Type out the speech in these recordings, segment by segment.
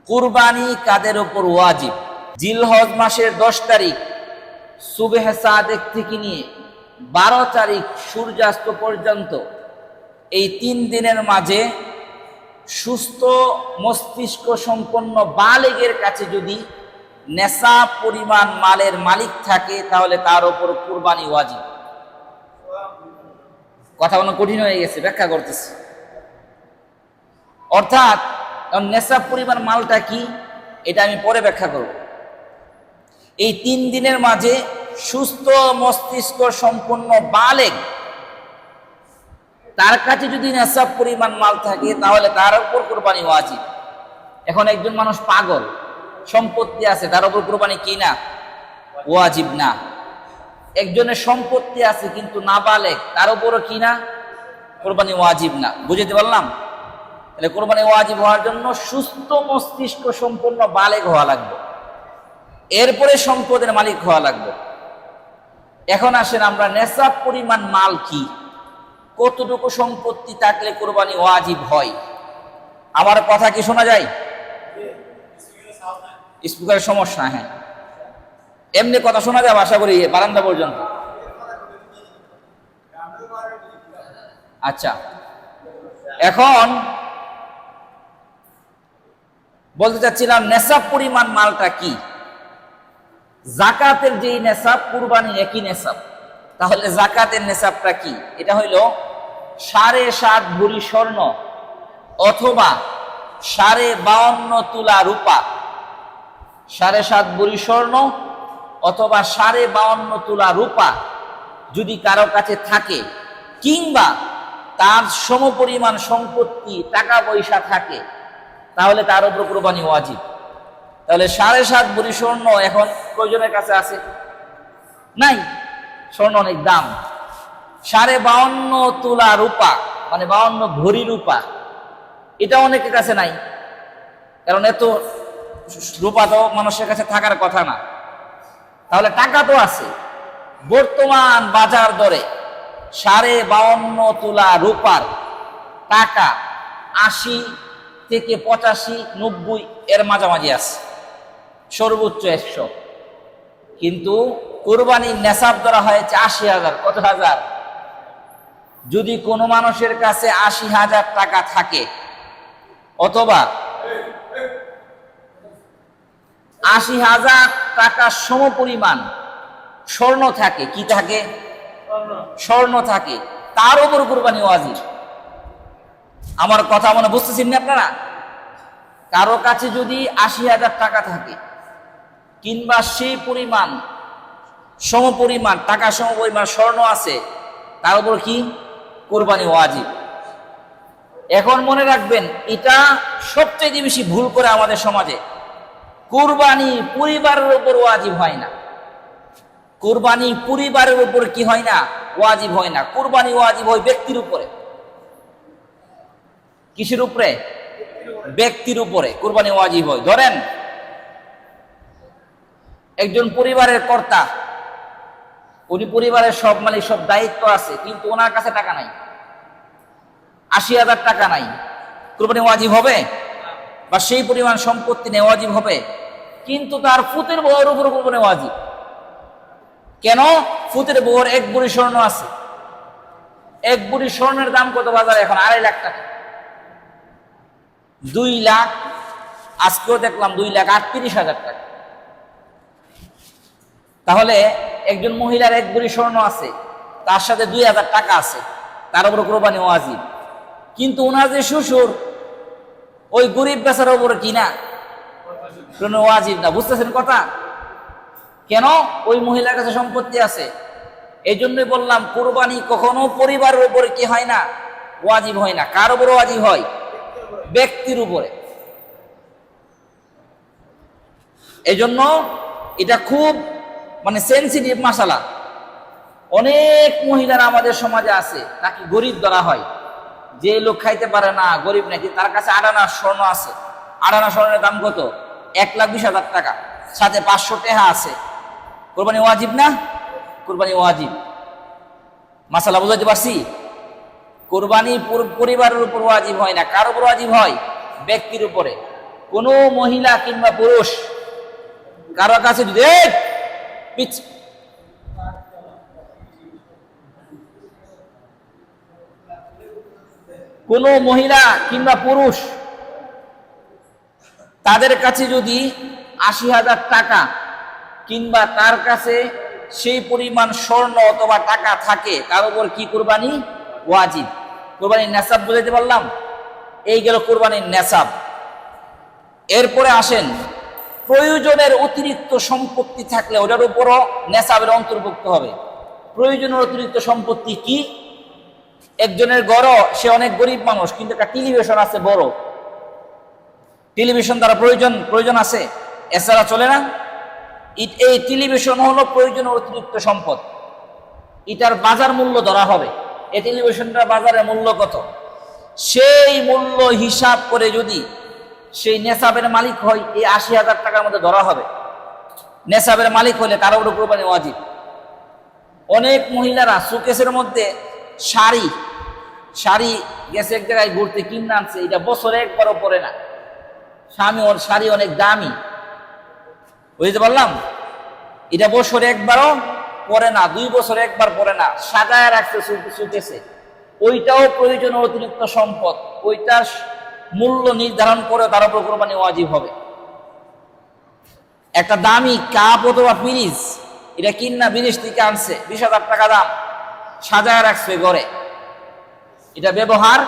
কুরবানি কাদের উপর ওয়াজিব? জিলহজ মাসের 10 তারিখ সুবহে সাদেক থেকে নিয়ে 12 তারিখ সূর্যাস্ত পর্যন্ত এই 3 দিনের মাঝে সুস্থ মস্তিষ্ক সম্পন্ন বালেগের কাছে যদি নেশাব পরিমাণ মালের মালিক থাকে তাহলে তার উপর কুরবানি ওয়াজিব। কথা বলা কঠিন হয়ে গেছে, ব্যাখ্যা করতেছি। অর্থাৎ নেশাব পরিমাণ মালটা কি এটা আমি পরে ব্যাখ্যা করব। এই 3 দিনের মাঝে সুস্থ মস্তিষ্ক সম্পন্ন বালেগ তার কাছে যদি নেশাব পরিমাণ মাল থাকে তাহলে তার উপর কুরবানি ওয়াজিব। এখন একজন মানুষ পাগল, সম্পত্তি আছে, তার উপর কুরবানি কি না? ওয়াজিব না। একজনের সম্পত্তি আছে কিন্তু নাবালেগ, তার উপরও কি না? কুরবানি ওয়াজিব না। বুঝতে পারলাম? তাহলে কুরবানি ওয়াজিব হওয়ার জন্য সুস্থ মস্তিষ্ক সম্পন্ন বালেগ হওয়া লাগবে, এরপরে সম্পদের মালিক হওয়া লাগবে। এখন আসেন আমরা নেশাব পরিমাণ মাল কি, কতটুকু সম্পত্তি থাকলে কুরবানি ওয়াজিব হয়? আমার কথা কি শোনা যায়? স্পিকারের সমস্যা? হ্যাঁ, এমনি কথা শোনা যাবে আশা করি বারান্দা পর্যন্ত। আচ্ছা, এখন বলতে চাচ্ছিলাম নেশাব পরিমাণ মালটা কি। জাকাতের যেই নেশাব কুরবানির একই নেশাব, তাহলে জাকাতের নেশাবটা কি? এটা হইল 7.5 ভরি স্বর্ণ অথবা 52.5 তোলা রূপা। 7.5 ভরি স্বর্ণ অথবা 52.5 তোলা রূপা যদি কারো কাছে থাকে, কিংবা তার সমপরিমাণ সম্পত্তি টাকা পয়সা থাকে, তাহলে তার উপর কুরবানি ওয়াজিব। তাহলে 7.5 ভরি স্বর্ণ এখন কয়জনের কাছে আছে? নাই, স্বর্ণ অনেক দাম। 52.5 তোলা রূপা মানে 52 ভরি রূপা, এটা অনেকের কাছে নাই, কারণ এত রূপা তো মানুষের কাছে থাকার কথা না। তাহলে টাকা তো আছে, বর্তমান বাজার দরে 52.5 তোলা রূপার টাকা 80 থেকে 85, 90 এর মাঝামাঝি আছে, সর্বোচ্চ 100। কিন্তু কুরবানির নেশাব ধরা হয়েছে 80,000। কত হাজার? যদি কোনো মানুষের কাছে 80,000 টাকা থাকে অথবা 80,000 টাকা সমপরিমাণ স্বর্ণ থাকে, কি থাকে? স্বর্ণ থাকে, তার উপর কুরবানি ওয়াজিব। আমার কথা মনে বুঝতেছেন না আপনারা? কারো কাছে যদি 80,000 টাকা থাকে কিংবা সেই পরিমাণ সমপরিমাণ টাকা সমপরিমাণ স্বর্ণ আছে, তার উপর কি? কুরবানি ওয়াজিব। এখন মনে রাখবেন, এটা সবচেয়ে বেশি ভুল করে আমাদের সমাজে। কুরবানি পরিবারের উপর ওয়াজিব হয় না। কুরবানি পরিবারের উপর কি হয় না? ওয়াজিব হয় না। কুরবানি ওয়াজিব হয় ব্যক্তির উপরে। কিসের উপরে? ব্যক্তির উপরে কুরবানি ওয়াজিব হয়। ধরেন একজন পরিবারের কর্তা, উনি পরিবারের সব মালিক, সব দায়িত্ব আছে, কিন্তু ওনার কাছে টাকা নাই, 80,000 টাকা নাই, কুরবানি ওয়াজিব হবে? বা সেই পরিমাণ সম্পত্তি নেই, ওয়াজিব হবে? কিন্তু তার ফুতের বউয়ের উপর কুরবানি ওয়াজিব। কেন? ফুতের বউয়ের 1 ভরি স্বর্ণ আছে। 1 ভরি স্বর্ণের দাম কত বাজারে এখন? 2.5 লাখ টাকা। 2 লাখ, আজকেও দেখলাম 2,38,000 টাকা। তাহলে একজন মহিলার 1 ভরি স্বর্ণ আছে, তার সাথে 2,000 টাকা আছে, তার উপর কুরবানি ওয়াজিব। কিন্তু ওনার যে শ্বশুর, ওই গরিব বেচারার উপর কি না? কোনো ওয়াজিব না। বুঝতেছেন কথা? কেন? ওই মহিলার কাছে সম্পত্তি আছে। এই জন্যই বললাম কুরবানি কখনো পরিবারের উপরে কি হয় না? ওয়াজিব হয় না। কার উপর ওয়াজিব হয়? ব্যক্তির উপরে। এই জন্য এটা খুব সেনসিটিভ মাসালা। অনেক মহিলারা আমাদের সমাজে আছে, তাকে গরিব ধরা হয়। যে লোক খাইতে পারে না, গরিব নাকি, তার কাছে 8 আনা স্বর্ণ আছে। 8 আনা স্বর্ণের দাম কত? 1,20,000 টাকা, সাথে 500 টাকা আছে। কুরবানি ওয়াজিব না? কুরবানি ওয়াজিব। মাসালা বুঝাতে পারছি? কুরবানি পরিবারের উপর ওয়াজিব হয় না। কার উপর ওয়াজিব হয়? ব্যক্তির উপরে। কোনো মহিলা কিংবা পুরুষ কারো কাছে যদি কোনো মহিলা কিংবা পুরুষ তাদের কাছে যদি ৮০,০০০ টাকা কিংবা তার কাছে সেই পরিমাণ স্বর্ণ অথবা টাকা থাকে, তার উপর কি কুরবানি ওয়াজিব। কুরবানির নেসাব বুঝাইতে পারলাম? এই গেল কুরবানির নেসাব। এরপরে আসেন, প্রয়োজনের অতিরিক্ত সম্পত্তি থাকলে ওটার উপরও নেসাবের অন্তর্ভুক্ত হবে। প্রয়োজনের অতিরিক্ত সম্পত্তি কি? একজনের ঘর, সে অনেক গরিব মানুষ, কিন্তু একটা টেলিভিশন আছে বড়, টেলিভিশন দ্বারা প্রয়োজন আছে, এছাড়া চলে না। এই টেলিভিশন হলো প্রয়োজনের অতিরিক্ত সম্পদ। এটার বাজার মূল্য ধরা হবে, এই টেলিভিশনটার বাজারের মূল্য কত, সেই মূল্য হিসাব করে যদি সেই নেসাবের মালিক হয়, এই ৮০,০০০ টাকার মধ্যে ধরা হবে। নেসাবের মালিক হলে তার উপর কুরবানি ওয়াজিব। অনেক মহিলারা সুকেসের মধ্যে শাড়ি গেছে এক জায়গায় ঘুরতে, কিনে আনছে, এটা বছরে একবারও পরে না। স্বামী ওর শাড়ি অনেক দামি, বুঝতে পারলাম? এটা বছরে একবারও পরে না, ২ বছরে একবার পরে না, সাজায় রাখছে সুকেসে। ওইটাও প্রয়োজনীয় অতিরিক্ত সম্পদ, ওইটার মূল্য নির্ধারণ করে তার উপর কুরবানি ওয়াজিব হবে। একটা দামি কাপ অথবা ফ্রিজ, এটা কিনা বিদেশ থেকে আনছে, ২০,০০০ টাকা দাম, সাজায় রাখছে ঘরে, এটা ব্যবহার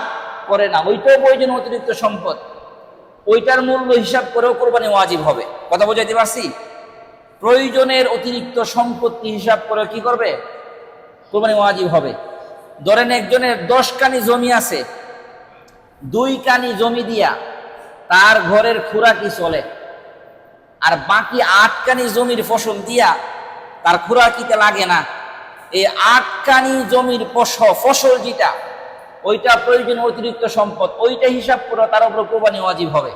করে না, ওইটাও প্রয়োজনীয় অতিরিক্ত সম্পদ, ওইটার মূল্য হিসাব করেও কুরবানি ওয়াজিব হবে। কথা বোঝাইতে পারছি? প্রয়োজনের অতিরিক্ত সম্পত্তি হিসাব করে কি করবে? কুরবানি ওয়াজিব হবে। ধরেন একজনের ১০ কানি জমি আছে, 2 কানি জমি দিয়া তার ঘরের খুরাকি চলে, আর বাকি 8 কানি জমির ফসল দিয়া তার খুরাকিতে লাগে না। এই 8 কানি জমির ফসল যেটা, ওইটা প্রয়োজনীয় অতিরিক্ত সম্পদ, ওইটা হিসাব করে তার উপর কুরবানি ওয়াজিব হবে।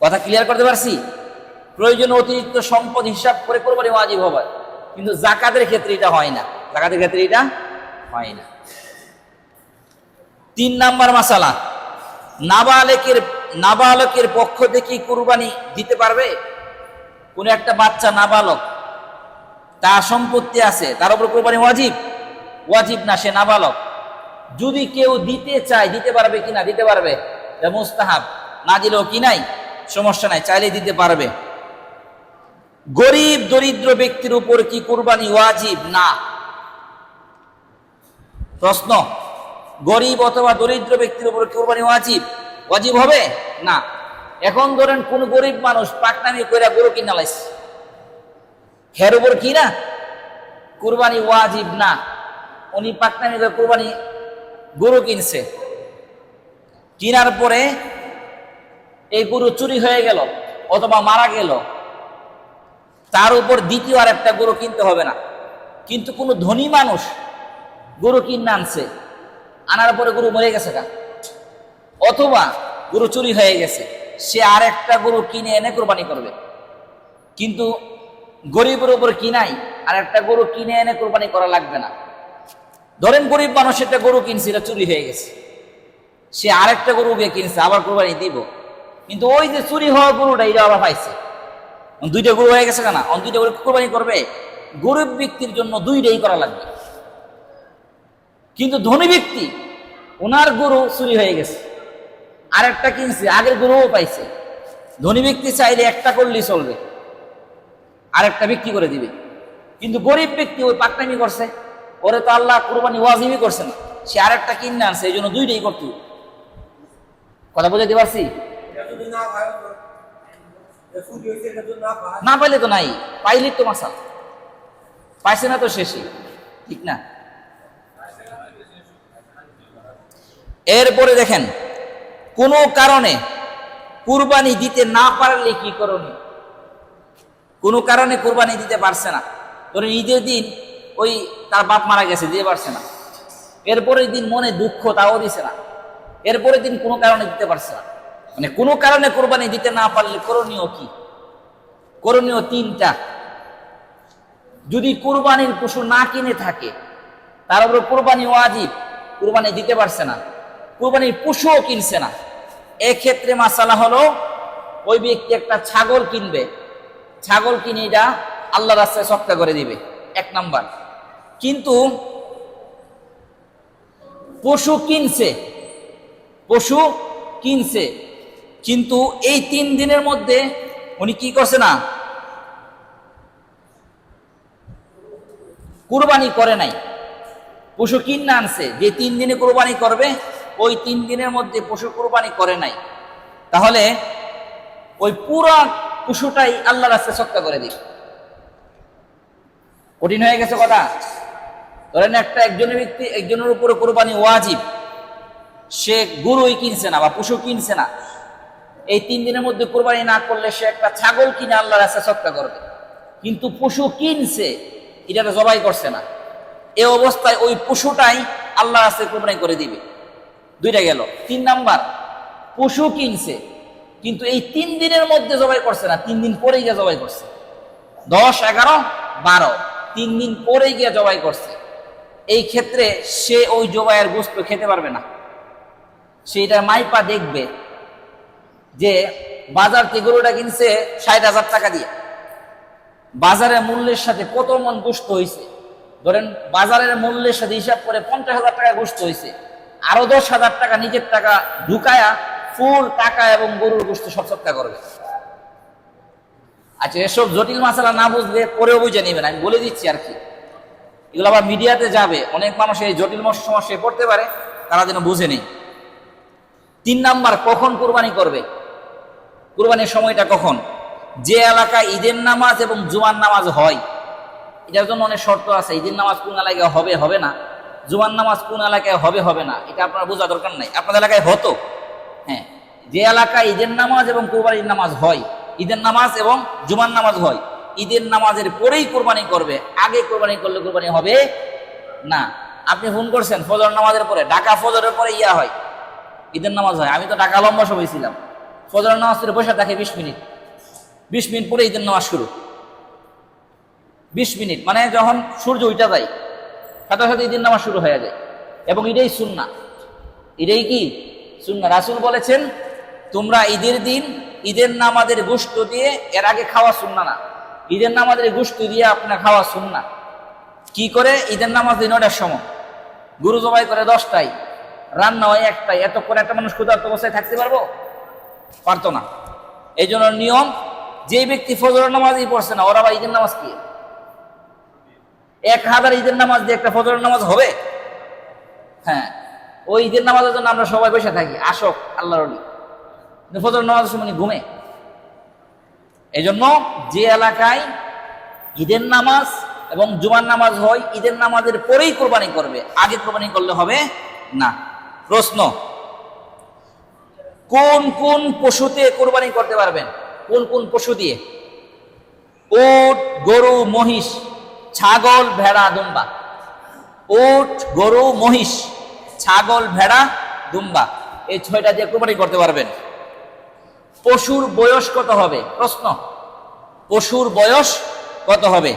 কথা ক্লিয়ার করতে পারছি? প্রয়োজনীয় অতিরিক্ত সম্পদ হিসাব করে কুরবানি ওয়াজিব হবে, কিন্তু যাকাতের ক্ষেত্রে এটা হয় না। যাকাতের ক্ষেত্রে এটা হয় না। 3 নাম্বার মাসালা, নাবালকের পক্ষ থেকে কুরবানি দিতে পারবে? কোন একটা বাচ্চা নাবালক, তার সম্পত্তি আছে, তার উপর কুরবানি ওয়াজিব? ওয়াজিব না, সে নাবালক। যদি কেউ দিতে চায়, দিতে পারবে কিনা? দিতে পারবে, মুস্তাহাব, না দিলেও কি নাই, সমস্যা নাই, চাইলে দিতে পারবে। গরিব দরিদ্র ব্যক্তির উপর কি কুরবানি ওয়াজিব? না। প্রশ্ন, গরিব অথবা দরিদ্র ব্যক্তির উপর কুরবানি ওয়াজিব হবে না। এখন ধরেন কোন গরিব মানুষ পাকনামি কইরা গরু কিনা লাইছে, হের উপর কি না কুরবানি ওয়াজিব না। উনি পাকনামি করে কুরবানি গরু কিনছে, কিনার পরে এই গরু চুরি হয়ে গেল অথবা মারা গেল, তার উপর দ্বিতীয় আর একটা গরু কিনতে হবে না। কিন্তু কোনো ধনী মানুষ গরু কিনে আনছে, আনার পরে গরু মরে গেছে গা, অথবা গরু চুরি হয়ে গেছে, সে আর একটা গরু কিনে এনে কুরবানি করবে। কিন্তু গরিবের উপর কিনাই আর একটা গরু কিনে এনে কুরবানি করা লাগবে না। ধরেন গরিব মানুষ একটা গরু কিনছে, এটা চুরি হয়ে গেছে, সে আরেকটা গরু গিয়ে কিনছে, আবার কুরবানি দিব, কিন্তু ওই যে চুরি হওয়া গরুটা এটা আবার পাইছে, 2টা গরু হয়ে গেছে কেনা, 2টা গরু কুরবানি করবে। গরিব ব্যক্তির জন্য 2টাই করা লাগবে। কিন্তু ধনী ব্যক্তি, ওনার গরু চুরি হয়ে গেছে, আরেকটা কিনছে, আগের গরুও পাইছে, ধনী ব্যক্তি চাইলে একটা করলেই চলবে, আরেকটা বিক্রি করে দিবে। কিন্তু গরিব ব্যক্তি ওই পাকনামি করছে, ওরে তো আল্লাহ কুরবানি ওয়াজিবই করছে না, সে আরেকটা কিনে আনছে, এই জন্য 2টাই করতে হবে। কথা বুঝাতে পারছি? না পাইলে তো নাই, পাইলে তো মাসাল, পাইছে না তো শেষই, ঠিক না? এরপরে দেখেন, কোনো কারণে কুরবানি দিতে না পারলে কি করণীয়? কোনো কারণে কুরবানি দিতে পারছে না, ধরেন ঈদের দিন ওই তার বাপ মারা গেছে, দিতে পারছে না, এরপরের দিন মনে দুঃখ, তাও দিছে না, এরপরের দিন কোনো কারণে দিতে পারছে না, মানে কোনো কারণে কুরবানি দিতে না পারলে করণীয় কি? করণীয় 3টা। যদি কুরবানির পশু না কিনে থাকে, তার উপর কুরবানি ওয়াজিব, কুরবানি দিতে পারছে না, কুরবানির পশুও কিনছে না, এক্ষেত্রে মাসালা হলো ওই ব্যক্তি একটা ছাগল কিনবে, ছাগল কিনে এটা আল্লাহ রাস্তায় সৎকা করে দিবে, এক নাম্বার। কিন্তু পশু কিনছে কিন্তু এই 3 দিনের মধ্যে উনি কি করছে না, কুরবানি করে নাই। পশু কিনে আনছে, যে 3 দিনে কুরবানি করবে ওই 3 দিনের মধ্যে পশু কুরবানি করে নাই, তাহলে ওই পুরা পশুটাই আল্লাহ রাস্তায় সৎকা করে দিবে। কঠিন হয়ে গেছে কথা। ধরেন একজনের উপরে কুরবানি ওয়াজিব, সে গরুই কিনছে না বা পশু কিনছে না, এই 3 দিনের মধ্যে কুরবানি না করলে সে একটা ছাগল কিনে আল্লাহ রাস্তায় সৎকা করবে, কিন্তু পশু কিনছে, এটা জবাই করছে না। এই অবস্থায় ওই পশুটাই আল্লাহ রাস্তায় কুরবানি করে দিবে। 2টা গেল। 3 নাম্বার, পশু কিনছে কিন্তু এই 3 দিনের মধ্যে জবাই করছে না, 3 দিন পরে গিয়ে জবাই করছে। 10, 11, 12 3 দিন পরে গিয়ে জবাই করছে। এই ক্ষেত্রে সে ওই জবাইয়ের গোশত খেতে পারবে না। সেইটা মাইপা দেখবে যে বাজার থেকে গরুটা কিনছে 60,000 টাকা দিয়ে, বাজারের মূল্যের সাথে কত মন গোশত হয়েছে, ধরেন বাজারের মূল্যের সাথে হিসাব করে 50,000 টাকা গোশত হয়েছে, আরো 10,000 টাকা নিজের টাকা ঢুকায়া ফুল টাকা এবং গরুর গোশত সব সৎকা করবে। আচ্ছা, এসব জটিল মাসালা না বুঝলে পরেও বুঝে নেবেন, আমি বলে দিচ্ছি আর কি। এগুলো আবার মিডিয়াতে যাবে, অনেক মানুষ এই জটিল সমস্যায় পড়তে পারে, তারা যেন বুঝে নেই। 3 নাম্বার, কখন কুরবানি করবে, কুরবানির সময়টা কখন। যে এলাকায় ঈদের নামাজ এবং জুমার নামাজ হয়, এটার জন্য অনেক শর্ত আছে। ঈদের নামাজ কোন এলাকায় হবে, হবে না, জুমার নামাজ কোন এলাকায় হবে, হবে না, এটা আপনার বোঝা দরকার নাই। আপনাদের এলাকায় হতো, হ্যাঁ, যে এলাকায় ঈদের নামাজ এবং কুরবানির নামাজ হয়, ঈদের নামাজ এবং জুমার নামাজ হয়, ঈদের নামাজের পরেই কোরবানি করবে, আগে কোরবানি করলে কোরবানি হবে না। আপনি ফোন করছেন ফজর নামাজের পরে, ঢাকা ফজরের পরে হয়, ঈদের নামাজ হয়। আমি তো ঢাকা লম্বা সময় ছিলাম, ফজর নামাজ পড়ে বসে থাকে 20 মিনিট, 20 মিনিট পরে ঈদের নামাজ শুরু। 20 মিনিট মানে যখন সূর্য উঠা যায় সাথে সাথে ঈদের নামাজ শুরু হয়ে যায়, এবং এটাই সুন্নাহ। এটাই কি সুন্নাহ। রাসূল বলেছেন, তোমরা ঈদের দিন ঈদের নামাজের গোশত দিয়ে, এর আগে খাওয়া সুন্নাহ না, ঈদের নামাজের গোশত দিয়ে আপনার খাওয়া সুন্নাহ। কি করে? ঈদের নামাজ 9টার সময়, গরু জবাই করে 10টায়, রান্না হয় 1টায়। এতক্ষণ একটা মানুষ ক্ষুধার্ত অবস্থায় থাকতে পারতো না। এই জন্য নিয়ম, যে ব্যক্তি ফজর নামাজই পড়ছে না, ওরা আবার ঈদের নামাজ কি 1000 ঈদের নামাজ দিয়ে একটা ফজর নামাজ হবে? হ্যাঁ, ওই ঈদের নামাজের জন্য আমরা সবাই বসে থাকি, আসক আল্লাহর ওলি, ফজর নামাজের সময় ঘুমে। এই জন্য যে এলাকায় ঈদের নামাজ এবং জুমার নামাজ হয়, ঈদের নামাজের পরেই কোরবানি করবে, আগে কোরবানি করলে হবে না। প্রশ্ন, কোন কোন পশুতে কোরবানি করতে পারবেন? কোন কোন পশু দিয়ে? উট, গরু, মহিষ, ছাগল, ভেড়া, দুম্বা। উট, গরু, মহিষ, ছাগল, ভেড়া, দুম্বা, এই 6টা দিয়ে কোরবানি করতে পারবেন। পশুর বয়স কত হবে? প্রশ্ন, পশুর বয়স কত হবে?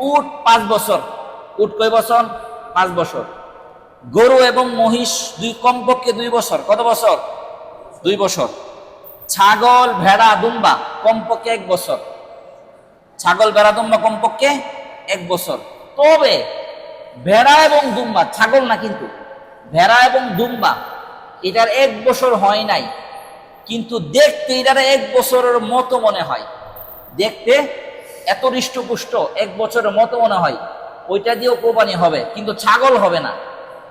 উট 5 বছর। উট কয় বছর? 5 বছর। গরু এবং মহিষ কমপক্ষে 2 বছর। কত বছর? 2 বছর। ছাগল, ভেড়া, দুম্বা কমপক্ষে 1 বছর। ছাগল, ভেড়া, দুম্বা কমপক্ষে 1 বছর। তবে ভেড়া এবং দুম্বা, ছাগল না কিন্তু, ভেড়া এবং দুম্বা এটার 1 বছর হয় নাই, কিন্তু দেখতে এটার 1 বছরের মতো মনে হয়। দেখতে এত হৃষ্টপুষ্ট 1 বছরের মতো মনে হয়, ওইটা দিয়েও কোরবানি হবে, কিন্তু ছাগল হবে না।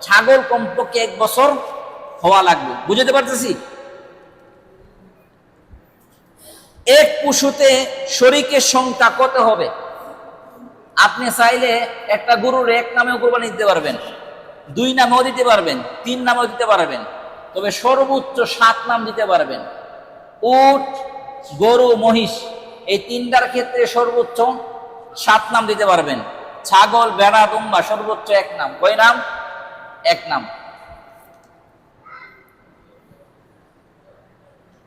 ছাগল কমপক্ষে 1 বছর হওয়া লাগবে। বুঝতে পারতেছি? এক পশুতে শরীকের সংখ্যা কত হবে? আপনি চাইলে একটা গরুর 1 নামেও কোরবানি দিতে পারবেন, 2 নামেও দিতে পারবেন, 3 নামেও দিতে পারবেন, তবে সর্বোচ্চ 7 নাম দিতে পারবেন। উট, গরু, মহিষ এই 3টার ক্ষেত্রে সর্বোচ্চ 7 নাম দিতে পারবেন। ছাগল, ভেড়া, দুম্বা সর্বোচ্চ 1 নাম। কয় নাম? 1 নাম।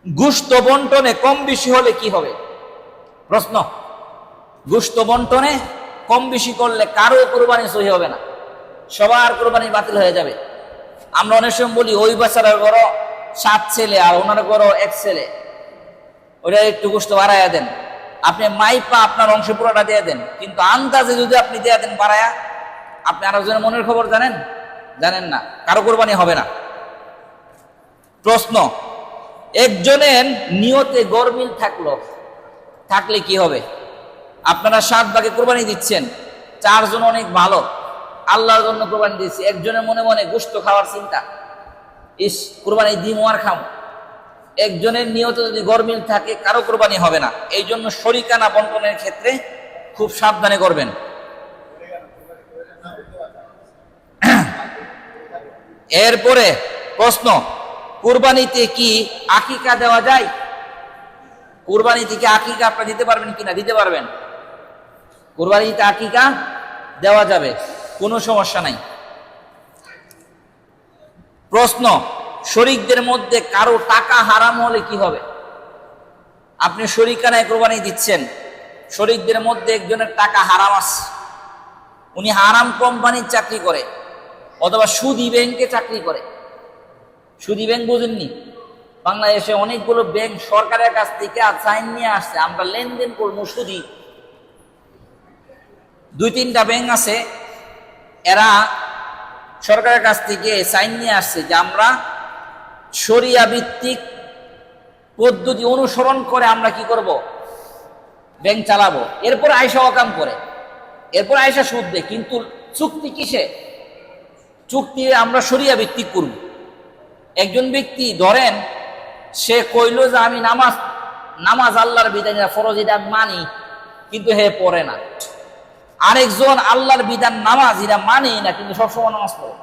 গোশত বন্টনে কম বেশি হলে কি হবে? প্রশ্ন, গোশত বন্টনে কম বেশি করলে কারো কোরবানি সহি হবে না, সবার কোরবানি বাতিল হয়ে যাবে। আমরা অনেক সময় বলি ওই বেচারার ঘর 7 ছেলে আর ওনার ঘরও 1 ছেলে, ওটা একটু গোশত বাড়াইয়া দেন। আপনি মাইপা আপনার অংশ পুরোটা দিয়ে দেন, কিন্তু আন্দাজে যদি আপনি দিয়ে দেন বাড়ায়া, আপনি আরেকজনের মনের খবর জানেন? জানেন না, কারো কোরবানি হবে না। প্রশ্ন, একজনের নিয়তে গরমিল থাকলে কি হবে? আপনারা 7 ভাগে কোরবানি দিচ্ছেন, 4 জন অনেক ভালো, আল্লাহর জন্য কোরবানি দিচ্ছি, একজনের মনে মনে গোশত খাওয়ার চিন্তা, ইস কোরবানি দিমু আর খাম। একজনের নিয়তে যদি গরমিল থাকে, কারো কোরবানি হবে না। এই জন্য শরিকানা বন্টনের ক্ষেত্রে খুব সাবধানে করবেন। এরপরে প্রশ্ন, কুরবানিতে কি আকিকা দেওয়া যায়? কুরবানি থেকে আকিকা আপনারা দিতে পারবেন কিনা? দিতে পারবেন। কুরবানিতে আকিকা দেওয়া যাবে, কোনো সমস্যা নাই। প্রশ্ন, শরীকদের মধ্যে কারো টাকা হারাম হলে কি হবে? আপনি শরিকানায় কোরবানি দিচ্ছেন, শরীকদের মধ্যে একজনের টাকা হারাম আছে, উনি হারাম কোম্পানির চাকরি করে অথবা সুদী ব্যাংকে চাকরি করে। সুদী ব্যাংক বুঝেননি? বাংলাদেশে অনেকগুলো ব্যাংক সরকারের কাছ থেকে সাইন নিয়ে আসছে, আমরা লেনদেন করবো সুদী। 2-3টা ব্যাংক আছে, এরা সরকারের কাছ থেকে সাইন নিয়ে আসছে যে আমরা শরিয়া ভিত্তিক পদ্ধতি অনুসরণ করে আমরা কি করব, ব্যাংক চালাবো। এরপর আয়সা অকাম করে, এরপর আয়সা সুদ দেয়, কিন্তু চুক্তি কিসে? চুক্তি আমরা শরিয়া ভিত্তিক করব। একজন ব্যক্তি ধরেন সে কইল যে আমি নামাজ আল্লাহর বিধান ফরজ, এটা মানি, কিন্তু হে পড়ে না। আরেকজন আল্লাহর বিধান নামাজ এটা মানে না, কিন্তু সবসময় নামাজ পড়ে।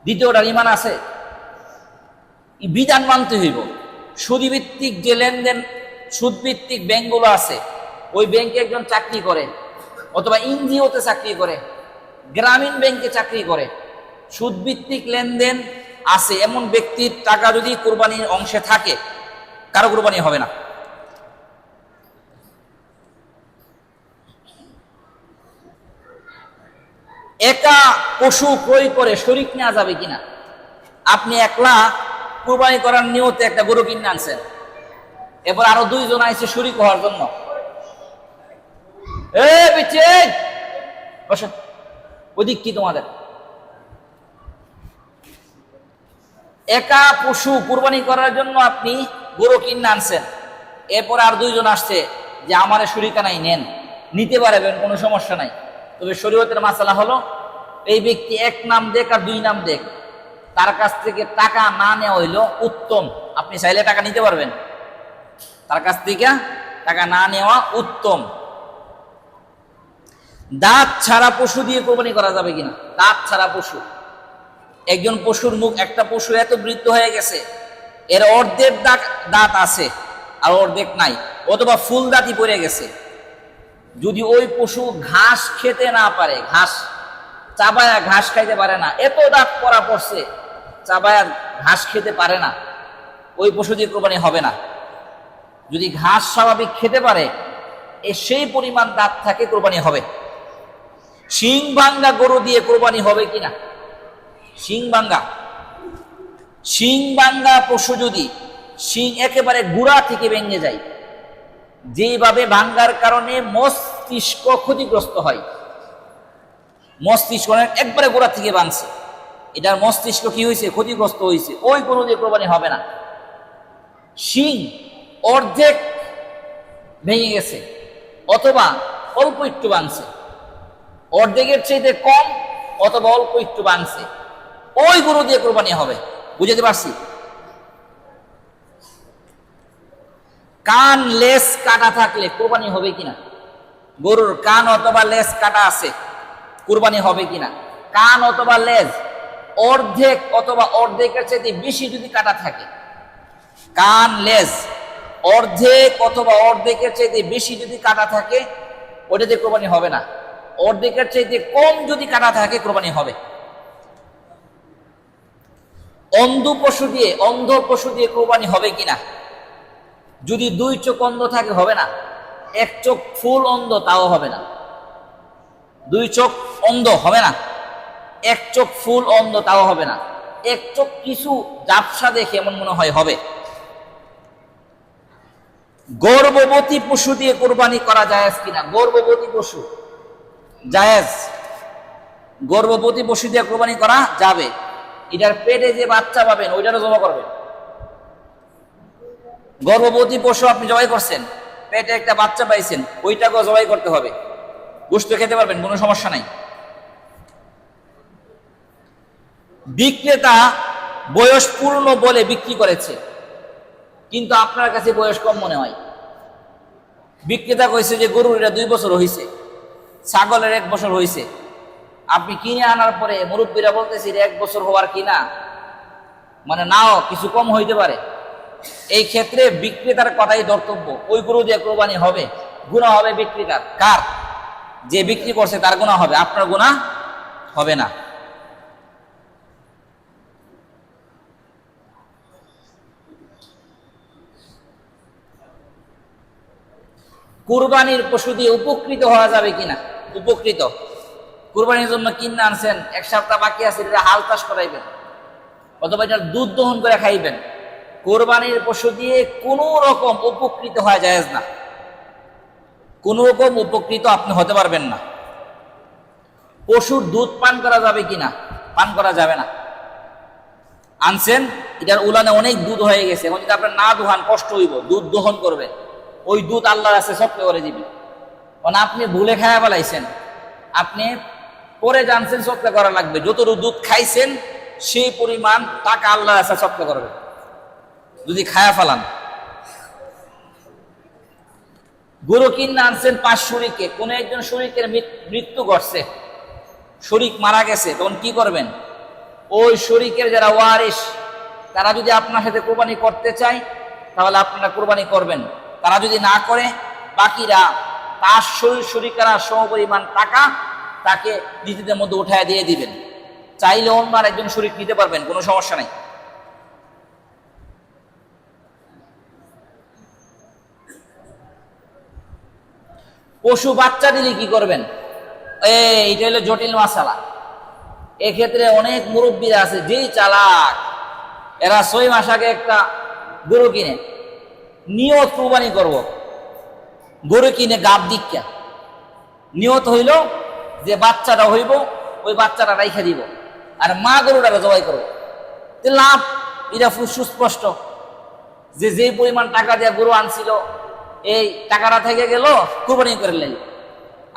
দ্বিতীয়টার ইমান আছে? বিধান মানতে হইব। সুদভিত্তিক যে লেনদেন, সুদভিত্তিক ব্যাংকগুলো আছে, ওই ব্যাংকে একজন চাকরি করে অথবা এনজিওতে চাকরি করে, গ্রামীণ ব্যাংকে চাকরি করে, সুদভিত্তিক লেনদেন আছে, এমন ব্যক্তির টাকা যদি কোরবানির অংশে থাকে, কারো কোরবানি হবে না। একা পশু ক্রয় করে শরিক নেওয়া যাবে কিনা? আপনি একলা কোরবানি করার নিয়তে একটা গরু কিনে আনছেন, এরপর আরো 2 জন আইছে শরিক হওয়ার জন্য। ওদিক কি তোমাদের? একা পশু কুরবানি করার জন্য আপনি গরু কিনে আনছেন, এরপর আর 2 জন আসছে যে আমার শরিকানাই নেন, নিতে পারবেন, কোনো সমস্যা নাই। তবে শরীয়তের মাসালা হলো, এই ব্যক্তি 1 নাম দেখ আর 2 নাম দেখ, তার কাছ থেকে টাকা না নেওয়া হইল উত্তম। আপনি চাইলে টাকা নিতে পারবেন, তার কাছ থেকে টাকা না নেওয়া উত্তম। দাঁত ছাড়া পশু দিয়ে কোরবানি করা যাবে কিনা? দাঁত ছাড়া পশু, একজন পশুর মুখ, একটা পশু এত বৃদ্ধ হয়ে গেছে, এর অর্ধেক দাঁত আছে আর অর্ধেক নাই, অথবা ফুল দাঁতই পড়ে গেছে। যদি ওই পশু ঘাস খেতে না পারে, ঘাস চাবায়া ঘাস খাইতে পারে না, এত দাঁত পড়া পড়ছে, চাবায়া ঘাস খেতে পারে না, ওই পশু দিয়ে কোরবানি হবে না। যদি ঘাস স্বাভাবিক খেতে পারে, সেই পরিমাণ দাঁত থাকে, কোরবানি হবে। শিং ভাঙ্গা গরু দিয়ে কোরবানি হবে কিনা? শিং ভাঙ্গা পশু যদি শিং একেবারে গুড়া থেকে ভেঙে যায়, যেভাবে ভাঙ্গার কারণে মস্তিষ্ক ক্ষতিগ্রস্ত হয়, মস্তিষ্ক একবারে গোড়া থেকে ভাঙছে, এটার মস্তিষ্ক কি হয়েছে? ক্ষতিগ্রস্ত হয়েছে, ওই গরু দিয়ে কোরবানি হবে না। শিং অর্ধেক ভেঙে গেছে অথবা অল্প একটু ভাঙছে, অর্ধেকের চাইতে কম অথবা অল্প একটু ভাঙছে, ওই গরু দিয়ে কোরবানি হবে। বুঝতে পারছি? কান লেস কাটা থাকলে কোরবানি হবে কিনা? গরুর কান অথবা লেজ কাটা আছে, কোরবানি হবে কিনা? কান অথবা লেজ অর্ধেক অথবা অর্ধেকের চাইতে বেশি যদি কাটা থাকে, কান লেজ অর্ধেক অথবা অর্ধেকের চাইতে বেশি যদি কাটা থাকে, ওটাতে কোরবানি হবে না। অর্ধেকের চাইতে কম যদি কাটা থাকে, কোরবানি হবে। অন্ধ পশু দিয়ে কোরবানি হবে কিনা? যদি 2 চোখ অন্ধ থাকে, হবে না। 1 চোখ ফুল অন্ধ, তাও হবে না। 2 চোখ অন্ধ হবে না, 1 চোখ ফুল অন্ধ, তাও হবে না। একটু কিছু জাপসা দেখে এমন মনে হয় হবে। গর্ভবতী পশু দিয়ে কোরবানি করা জায়েজ কিনা? গর্ভবতী পশু জায়েজ, গর্ভবতী পশু দিয়ে কোরবানি করা যাবে। এটার পেটে যে বাচ্চা পাবেন ওইটারও জবাই করবেন। গর্ভবতী পশু আপনি জবাই করছেন, পেটে একটা বাচ্চা পাইছেন, ওইটাকেও জবাই করতে হবে। গোশত খেতে পারবেন, কোনো সমস্যা নাই। বিক্রেতা বয়স পূর্ণ বলে বিক্রি করেছে, কিন্তু আপনার কাছে বয়স কম মনে হয়। বিক্রেতা কইছে যে গরুর এটা 2 বছর হয়েছে, ছাগলের 1 বছর হয়েছে। আপনি কিনে আনার পরে মুরব্বীরা বলতেছে এটা 1 বছর হওয়ার কিনা, মানে নাও কিছু কম হইতে পারে। এই ক্ষেত্রে বিক্রেতার কথাই ধর্তব্য। ওই গরু দিয়ে কোরবানি হবে, গুনাহ হবে বিক্রেতার। কার? যে বিক্রি করছে তার গুনাহ হবে, আপনার গুনাহ হবে না। কুরবানির পশু দিয়ে উপকৃত হওয়া যাবে কিনা? উপকৃত, কুরবানির জন্য কিনে আনছেন, 1 সপ্তাহ বাকি আছে, এটা হাল চাষ করাইবেন অথবা এটার দুধ দহন করে খাইবেন। কোরবানির পশু দিয়ে কোনো রকম উপকৃত হওয়া জায়েজ না, কোনো রকম উপকৃত আপনি হতে পারবেন না। পশুর দুধ পান করা যাবে কিনা? পান করা যাবে না। আনছেন, এটার উলানে অনেক দুধ হয়ে গেছে, এখন যদি আপনার না দোহান কষ্ট হইব, দুধ দহন করবে, ওই দুধ আল্লাহর কাছে সৎকা করে দিবে। কারণ আপনি ভুলে খায়া ফেলাইছেন, আপনি পরে জানছেন সৎকা করা লাগবে, যতটুকু দুধ খাইছেন সেই পরিমাণ টাকা আল্লাহর কাছে সৎকা করবে যদি খায়া ফেলান। গরু কিনে আনছেন 5 শরীকে, কোন একজন শরীকের মৃত্যু ঘটছে, শরীক মারা গেছে, তখন কি করবেন? ওই শরীকের যারা ওয়ারিস তারা যদি আপনার সাথে কোরবানি করতে চায় তাহলে আপনারা কোরবানি করবেন। তারা যদি না করে, বাকিরা তার শরীকেরা সমপরিমাণ টাকা তাকে নিজেদের মধ্যে উঠায় দিয়ে দিবেন। চাইলে অন্য আর একজন শরীক নিতে পারবেন, কোনো সমস্যা নাই। পশু বাচ্চা দিলে কি করবেন? এইটা হলো জটিল মাসালা। এক্ষেত্রে অনেক মুরব্বীরা আছে যেই চালাক, এরা 6 মাস আগে একটা গরু কিনে নিয়ত কুরবানি করব, গরু কিনে গাব দীক্ষা নিয়ত হইল যে বাচ্চাটা হইব, ওই বাচ্চাটা রাইখা দিব আর মা গরুটা জবাই করবো। লাভ এটা সুস্পষ্ট যে যে পরিমাণ টাকা দিয়ে গরু আনছিল এই টাকাটা থেকে গেল, কোরবানি করে নিল।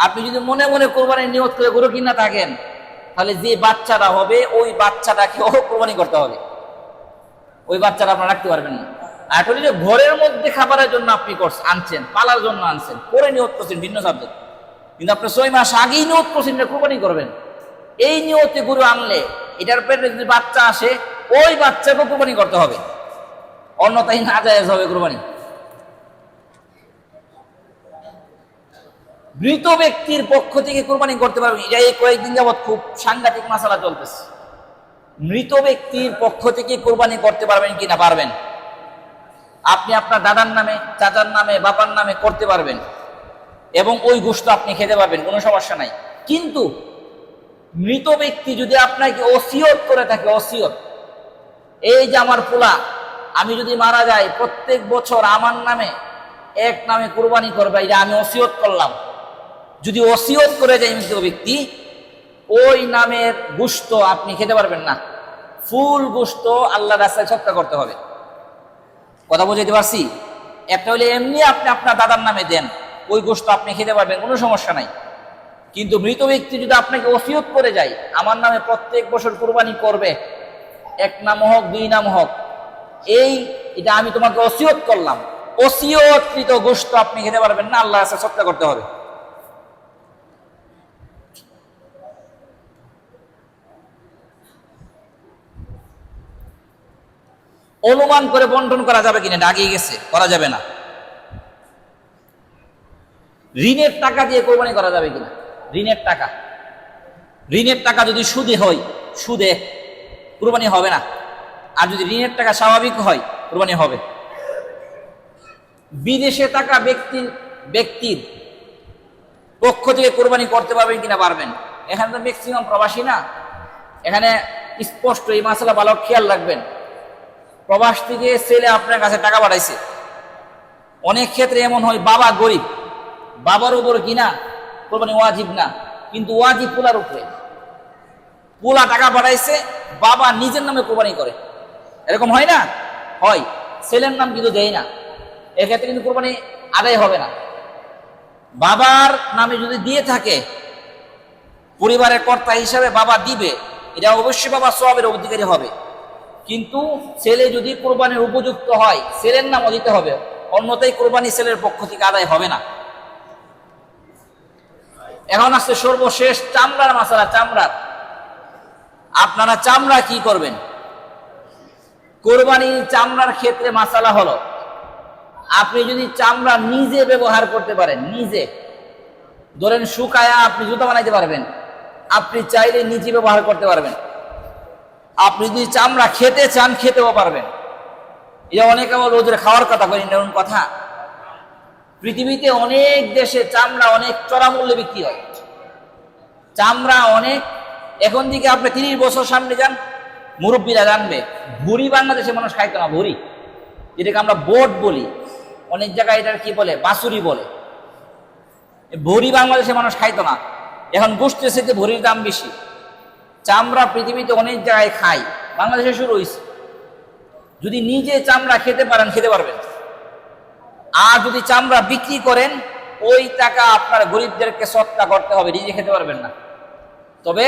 আপনি যদি মনে মনে কোরবানির নিয়ত করে গরু কিনা থাকেন তাহলে যে বাচ্চাটা হবে ওই বাচ্চাটাকেও কোরবানি করতে হবে, ওই বাচ্চাটা আপনারা রাখতে পারবেন না। আর যে ঘরের মধ্যে খাবারের জন্য আপনি আনছেন, পালার জন্য আনছেন, পরে নিয়ত করছেন ভিন্ন সাবজেক্ট, কিন্তু আপনি 6 মাস আগেই নিয়ত করছেন কোরবানি করবেন। এই নিয়তে গরু আনলে এটার পেটে যদি বাচ্চা আসে ওই বাচ্চাকে কোরবানি করতে হবে, অন্যথায় না জায়েজ হবে কোরবানি। মৃত ব্যক্তির পক্ষ থেকে কোরবানি করতে পারবেন, এটা এই কয়েকদিন যাবৎ খুব সাংঘাতিক মাসালা চলতেছে। মৃত ব্যক্তির পক্ষ থেকে কোরবানি করতে পারবেন কিনা? পারবেন। আপনি আপনার দাদার নামে, চাচার নামে, বাবার নামে করতে পারবেন এবং ওই গোশত আপনি খেতে পারবেন, কোনো সমস্যা নাই। কিন্তু মৃত ব্যক্তি যদি আপনাকে ওসিয়ত করে থাকে, ওসিয়ত, এই যে আমার পোলা আমি যদি মারা যাই প্রত্যেক বছর আমার নামে এক নামে কোরবানি করবে, এটা আমি ওসিয়ত করলাম, যদি ওসিয়ত করে যায় মৃত ব্যক্তি, ওই নামের গোশত আপনি খেতে পারবেন না। ফুল গোশত আল্লাহর রাস্তায় সৎকা করতে হবে। কথা বুঝাইতে পারছি? একটা হলে এমনি আপনি আপনার দাদার নামে দেন, ওই গোশত আপনি খেতে পারবেন, কোনো সমস্যা নাই। কিন্তু মৃত ব্যক্তি যদি আপনাকে ওসিয়ত করে যায় আমার নামে প্রত্যেক বছর কোরবানি করবে, 1 নাম হোক 2 নাম হোক, এটা আমি তোমাকে ওসিয়ত করলাম, ওসিয়তকৃত গোশত আপনি খেতে পারবেন না, আল্লাহর রাস্তায় সৎকা করতে হবে। অনুমান করে বন্টন করা যাবে কিনা? আগিয়ে গেছে, করা যাবে না। ঋণের টাকা দিয়ে কোরবানি করা যাবে কিনা? ঋণের টাকা যদি সুদে হয়, সুদে কোরবানি হবে না। আর যদি ঋণের টাকা স্বাভাবিক হয় কোরবানি হবে। বিদেশে থাকা ব্যক্তির পক্ষ থেকে কোরবানি করতে পারবেন কিনা? পারবেন। এখানে তো ম্যাক্সিমাম প্রবাসী না, এখানে স্পষ্ট এই মাসালা ভালো খেয়াল রাখবেন। প্রবাস থেকে ছেলে আপনার কাছে টাকা পাঠাইছে, অনেক ক্ষেত্রে এমন হয় বাবা গরিব, বাবার উপর কিনা কোরবানি ওয়াজিব না, কিন্তু ওয়াজিব পোলার উপরে। পোলা টাকা পাঠাইছে, বাবা নিজের নামে কোরবানি করে, এরকম হয় না? হয়, ছেলের নাম কিন্তু দেয় না, এক্ষেত্রে কিন্তু কোরবানি আদায় হবে না। বাবার নামে যদি দিয়ে থাকে, পরিবারের কর্তা হিসাবে বাবা দিবে, এটা অবশ্যই বাবা সওয়াবের অধিকারী হবে। কিন্তু ছেলে যদি কোরবানির উপযুক্ত হয়, ছেলের নামও দিতে হবে, অন্যথায় কোরবানি ছেলের পক্ষ থেকে আদায় হবে না। এখন আসছে সর্বশেষ চামড়ার মাসালা। চামড়ার, আপনারা চামড়া কি করবেন? কোরবানির চামড়ার ক্ষেত্রে মাসালা হলো, আপনি যদি চামড়া নিজে ব্যবহার করতে পারেন, নিজে ধরেন শুকায়া আপনি জুতা বানাইতে পারবেন, আপনি চাইলে নিজে ব্যবহার করতে পারবেন। আপনি যদি চামড়া খেতে চান, খেতেও পারবেন। এটা অনেকে রোজের খাওয়ার কথা করি, এমন কথা। পৃথিবীতে অনেক দেশে চামড়া অনেক চড়া মূল্যে বিক্রি হয়, চামড়া অনেক। এখন থেকে আপনি 30 বছর সামনে যান, মুরব্বীরা জানবে ভুড়ি বাংলাদেশে মানুষ খাইতো না। ভুড়ি, যেটাকে আমরা বোট বলি, অনেক জায়গায় এটার কি বলে, বাসুরি বলে। ভুড়ি বাংলাদেশে মানুষ খাইতো না, এখন গোষ্ঠীর সাথে ভুড়ির দাম বেশি। চামড়া পৃথিবীতে অনেক জায়গায় খায়, বাংলাদেশে শুরু হয়েছে। যদি নিজে চামড়া খেতে পারেন, খেতে পারবেন। আর যদি চামড়া বিক্রি করেন, ওই টাকা আপনার গরিবদেরকে সৎকা করতে হবে, নিজে খেতে পারবেন না। তবে